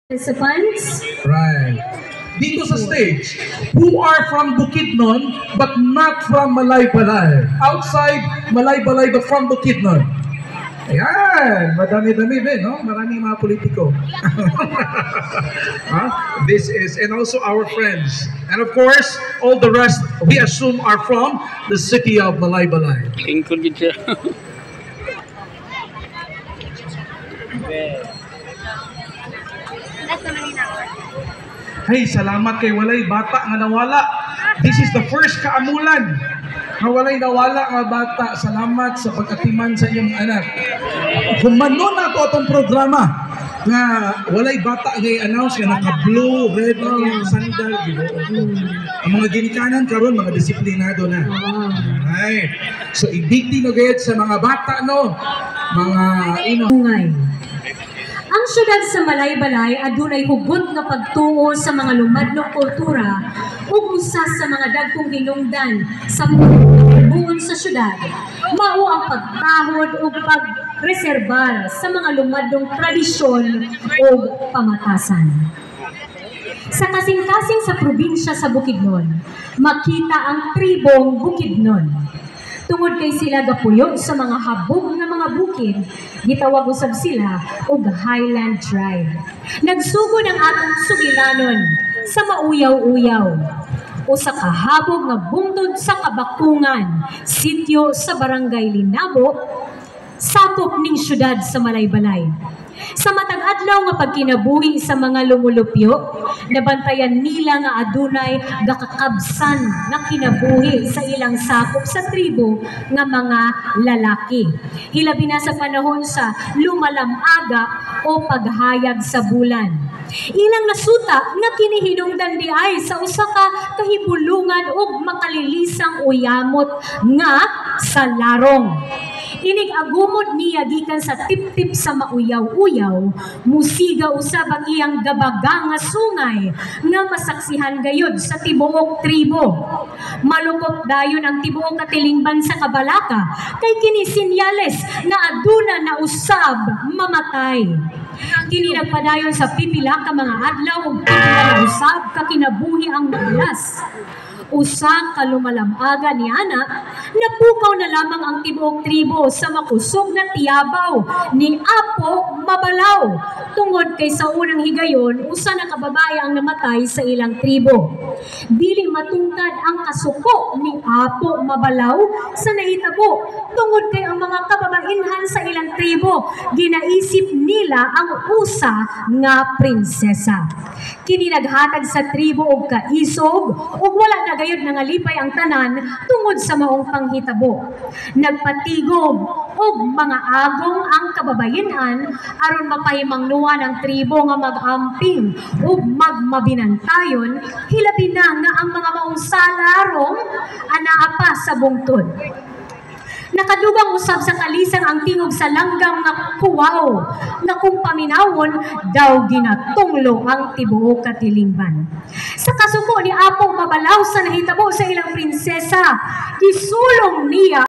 Participants? Right. Dito sa stage, who are from Bukidnon but not from Malaybalay. Outside Malaybalay but from Bukidnon. Ayan, madami-dami din, no? Maraming mga politiko. This is, and also our friends. And of course, all the rest, we assume are from the city of Malaybalay. Lingkod gid siya. Hey, salamat kay walay bata nga nawala. This is the first kaamulan nga walay nawala nga bata. Salamat sa pagkatiman sa iyong anak. Humano na ito itong programa nga walay bata nga i-announce nga naka-blue, red, sandal. Ang mga ginikanan karon mga disiplinado na. Right. So, ibigti no gayet sa mga bata, no? Mga Ngay. Ang syudad sa Malaybalay adunay hugot nga pagtuo sa mga lumadlong kultura ug usa sa mga dagkong hinungdan sa buon sa syudad. Mao ang pagtahod ug pagreserbar sa mga lumadlong tradisyon ug pamatasan. Sa kasing-kasing sa probinsya sa Bukidnon, makita ang tribong Bukidnon. Tungod kay sila gapuyo sa mga habog na mga bukid, gitawag usab sila og Highland Tribe. Nagsugod ang atong sugilanon sa mauyaw-uyaw. Usa ka habog nga bungtod sa Kabakungan, sitio sa Barangay Linabo, sakop ning syudad sa Malaybalay. Sa matag adlaw nga pagkinabuhi sa mga lumulupyo, nabantayan nila nga adunay gakakabsan na kinabuhi sa ilang sakop sa tribo nga mga lalaki. Hilabi na sa panahon sa lumalamaga o paghayag sa bulan. Ilang nasuta nga kinihinungdan di ay sa usa ka kahibulungan ug makalilisang uyamot nga sa larong. Inig agumod niya gikan sa tip-tip sa mauyaw-uyaw, musiga usab ang iyang gabaga nga sungay nga masaksihan gayud sa tibuok tribo. Malukop dayon ang tibuok katilingban sa Kabalaka kay kini sinyales nga aduna na usab mamatay. Kini nagpadayon sa pipila ka mga adlaw ug pipila na usab ka kinabuhi ang madalas. Usang kalumalamaga ni Ana, napukaw na lamang ang tibuok tribo sa makusog na tiyabaw ni Apo Mabalaw. Tungod kay sa unang higayon, usa na kababae ang namatay sa ilang tribo. Dili matungkad ang kasuko ni Apo Mabalaw sa nahitabo. Tungod kay ang mga kababainhan sa ilang tribo, ginaisip nila ang usa nga prinsesa. Kini naghatag sa tribo og kaisog ug wala na gayud nangalipay ang tanan tungod sa maong panghitabo. Nagpatigom og mga agong ang kababayenan aron mapahimangnuan ang tribo nga magamping ug magmabinantayon, hilabi na nga ang mga maong salarong anaa pa sa bungtod. Nakadugang usab sa kalisang ang tingog sa langgam nga kuwaw nga kung paminawon daw ginatunglo ang tibuok katilingban. Sa kasuko ni Apo Mabalaw sa nahitabo sa ilang prinsesa, gisulong niya